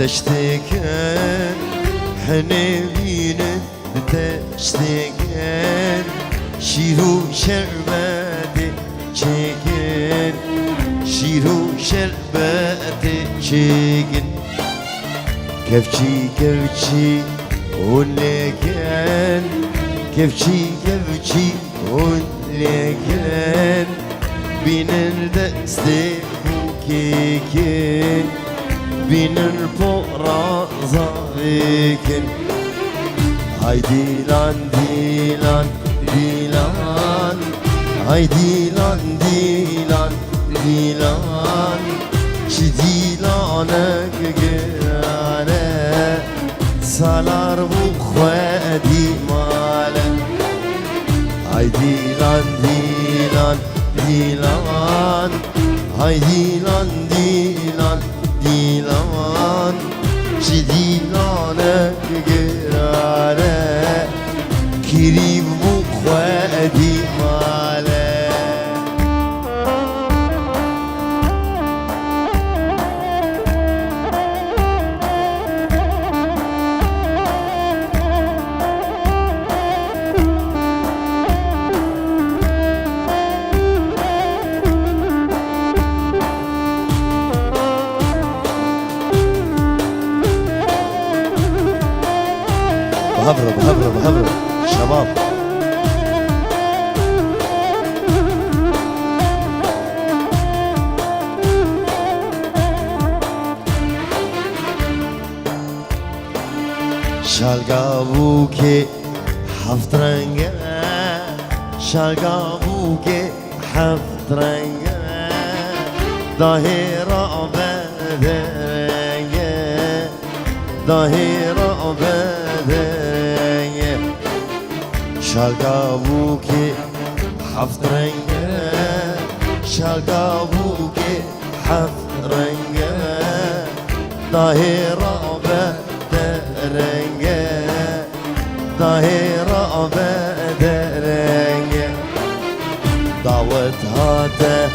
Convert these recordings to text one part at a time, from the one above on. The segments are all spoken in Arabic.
تشتكن حنين تشتكن شيرو شربت چکن شیرو شربت چکن کفچی اون لکن کفچی اون لکن بینن دست کوکن بینن پرازا کن های دیلان دیلان دیلان های دیلان دیلان دیلان چی دیلانک گرانه سالار بو خودی ماله های دیلان دیلان دیلان های دیلان دیلان دیلان چی دیلانک گرانه کریب بو خودی ماله بهبروا شباب شالقابو که هفت رنگه شالقابو که هفت رنگه ظاهرا بدرنگه ظاهرا بدرنگه شالقابو که هفت رنگه شالقابو که هفت رنگه ظاهرا بدرنگه ظاهرا بدرنگه دعوت هاته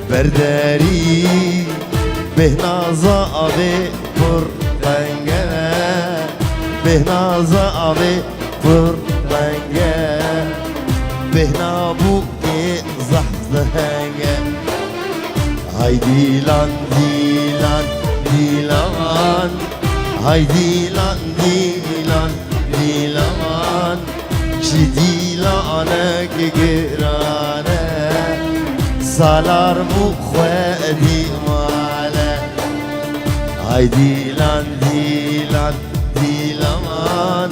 برداری بهناز آبی پررنگه بهناز آبی پررنگه بهنابو زحزهنگه های دیلان دیلان دیلان های دیلان دیلان دیلان چی دیلانک گرانه سالار بو خودی ماله های دیلان دیلان دیلان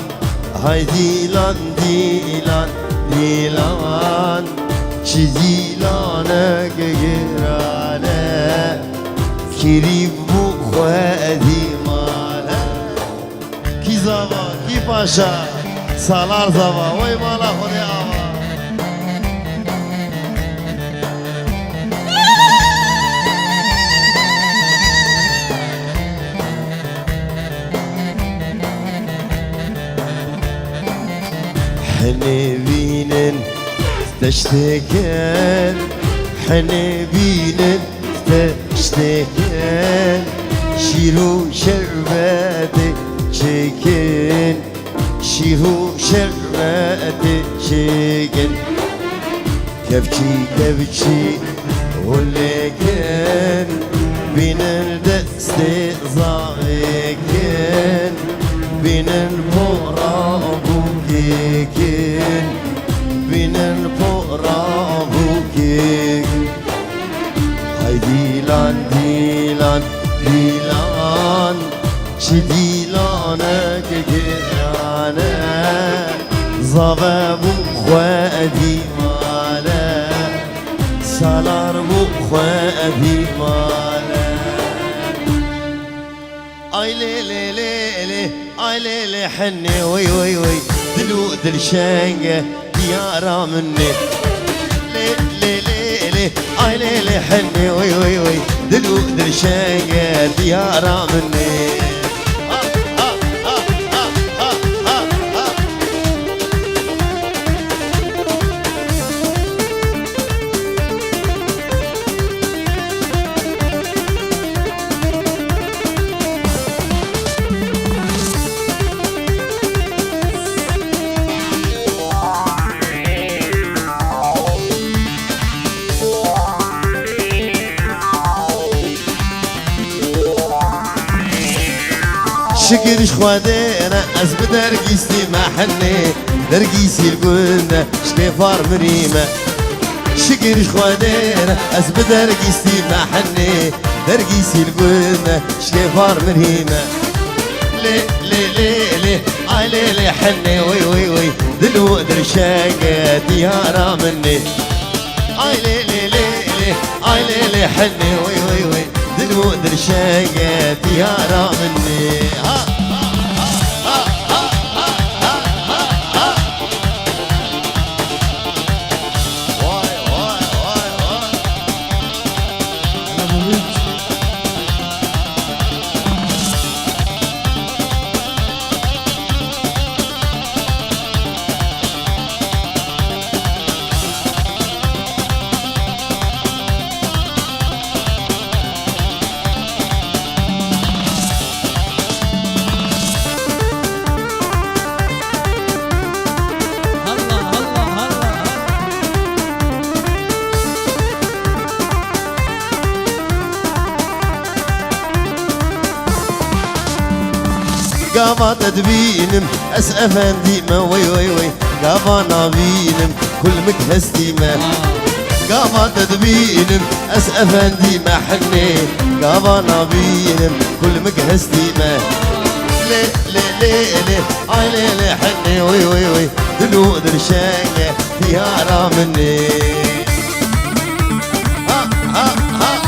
های دیلان دیلان دیلان چی دیلانک گرانه کریب بو خودی ماله کی زوا کی پاشا سالار زوا وای مالا خودی آوا حنبينن تشتكن حنبينن تشتكن شيرو شربت چکن شیرو شربت چکن کفچی ولکن بینن دست زاکن بینن پرابو کن بینن پرابو کن های دیلان دیلان دیلان چی دیلانک گرانه زاوه بو خودی ماله سالار بو خودی ماله آی لیلی لیلی آی لیلی حنی وی وی وی دلو دل شنگه دیارا منی لیلی لیلی آی لیلی حنی وی وی وی دلو دل شنگه دیارا منی شكرش خوادينا از بدرگیستی محنه درگیسی الگلنا شكيفار مريمة شكرش خوادينا از بدرگیستی محنه درگیسی الگلنا شكيفار مريمة لي لي لي لي آي لي لي حني وي وي وي دلو درشاقة ديارة مني آي لي لي لي لي آي لي لي حني وي وي وي دلو درشاقة ديارة مني ها قاما تدبينم اس افندي ما وي وي وي قاما نابينم كل مكهستي ما قاما تدبينم اس افندي ما حني قاما نابينم كل مكهستي ما لي لي لي لي اي لي لي حني وي وي وي دلو درشاقة ديارة مني ها ها ها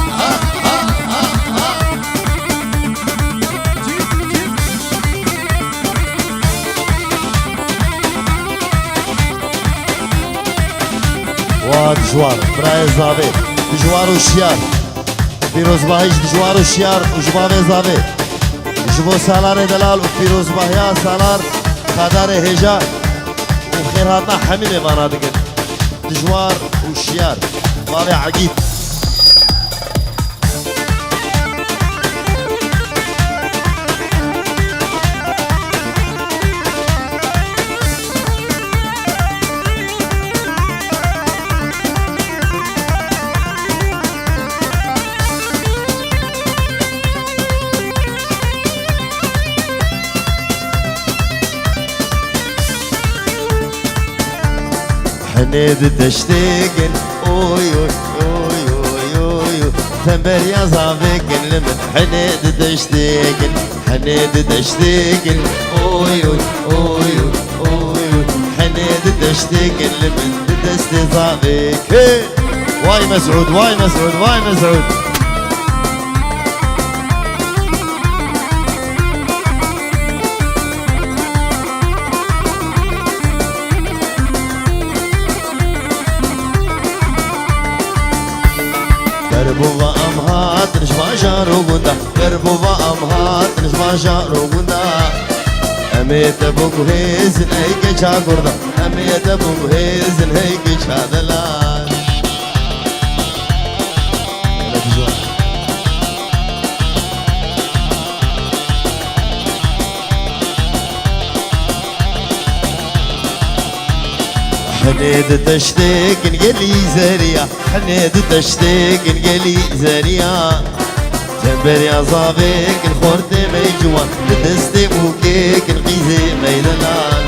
دجوار براي زابي دجوار وشيار فيروز باهيش دجوار وشيار وجبابي زابي جبو سالار دلال وفيروز باهيا سالار خدار هجا وخير هاتنا حميمي مناطق دجوار وشيار بابي عقيد حنيد تشتاقن اوي اوي اوي اوي اوي تنبر يا زابقن لمن حنيد تشتاقن حنيد تشتاقن اوي اوي اوي اوي حنيد تشتاقن لمن دست زابق واي مسعود واي مسعود واي مسعود قربوا أمهات نشما شارو قندا قربوا أمهات نشما شارو قندا أميت أبوك هيزن هيك شاكوردا أميت أبوك هيزن هيك شادلان حنيد تشتاق نقلي زريا حنيد تشتاق نقلي زريا تنبر يا صابق الخورد ميجوان تدستي بوكيك نقيزي ميدلان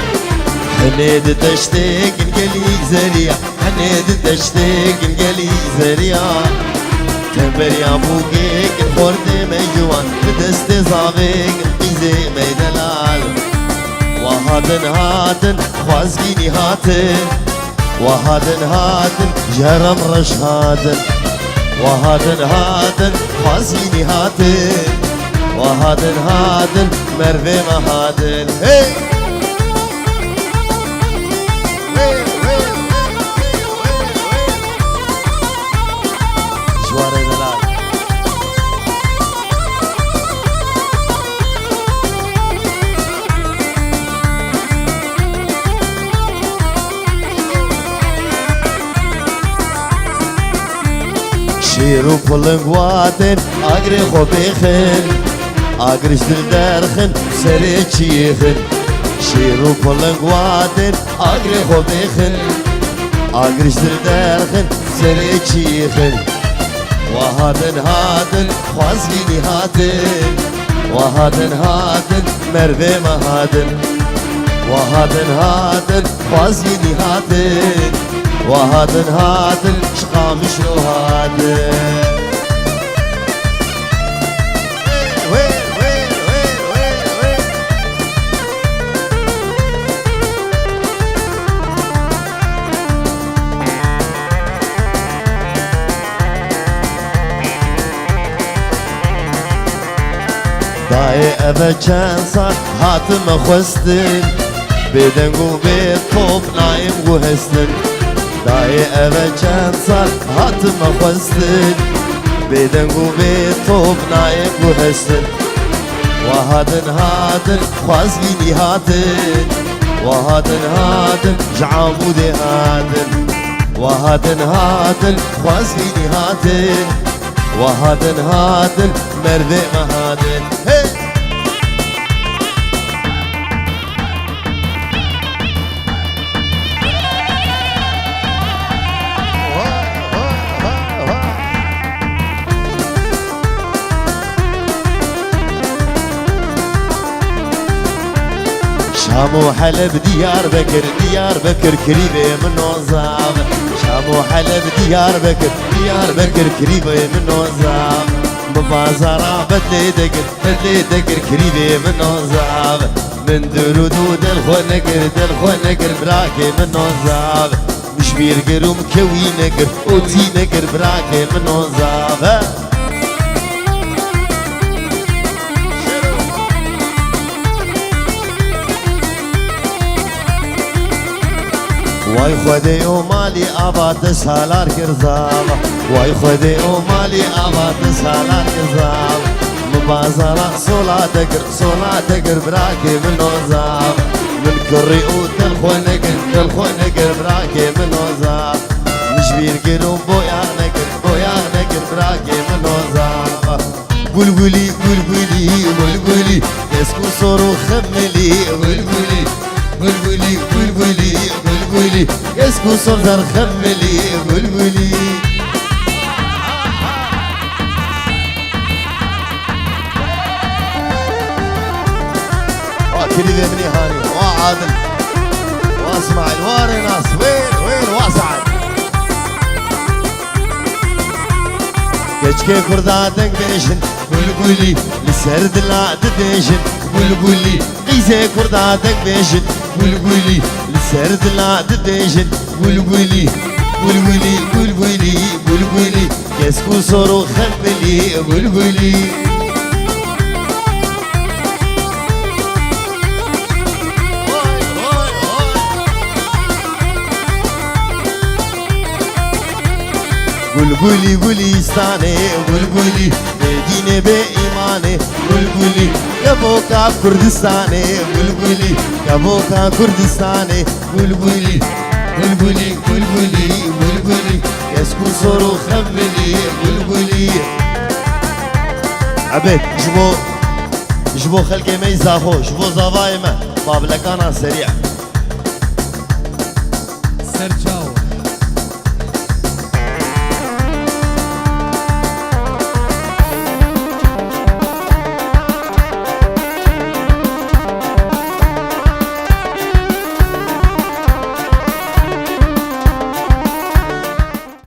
حنيد تشتاق نقلي زريا حنيد تشتاق نقلي زريا تنبر يا بوكيك الخورد ميجوان تدستي صابق نقيزي ميدلان وهادن هادن خوازقيني هاتن وهادن هادن جرم رش هادن وهادن هادن خوازقيني هاتن وهادن هادن مرفي ما هادن هي جواري دلال شيرو بلنقواتن اقري خوبيخن اقرش دردرخن سريتشيخن شيرو بلنقواتن اقري خوبيخن اقرش دردرخن سريتشيخن وهادن هادن خوازقيني هاتن وهادن هادن مربي مهادن وهادن هادن خوازيني هادن وهادن هادن شقامش لو هادن داي أبا كان صار هاتم خوستن بدنگو بيت طوب نايم وهستن داي أبا كان صار هاتم خوستن بدنگو بيت طوب نايم وهستن وهادن هادن خوازيني هادن وهادن هادن جعامودي هادن وهادن هادن خوازيني هادن وهادن هادن مرذي مهادن hey! شام وحلب ديار بكر ديار بكر كريبة من نوزام شام وحلب ديار بكر كريبة من نوزام ببازارا بدلي دقر كريبة من نوزام من درودو دل نقر براكي من نوزام مش بيرقر ومكوي نقر وتي نقر براكي من نوزام واي خدي ومالي ابات سالار كرزام واي خدي ومالي ابات سالار كرزام مبازرة صولا دقر براكي من نوزام من كري دل نقر براكي من نوزام مش بيرقر بويا نقر براكي من نوزام قلقلي يسكو صورو خملي قلقلي يسكو صدر خملي قلقلي كريبة مني هاني وعادل واسمع الواري ناس وين واسعد كشكي كرداتك بيشن قلقلي لسرد لا تديشن قلقلي قيسي كرداتك بيشن قلقلي لسرد لا تديشن قلقلي يسكو صورو خملي قلقلي قلقلي استاني قلقلي مدينة بإيماني قلقلي كبوكا كردستاني قلقلي كبوكا كردستاني قلقلي يسكو صورو خملي قلقلي عبيد جبو خلقي ما يزاخو جبو زوايمة بابلكانا سريع سرچاو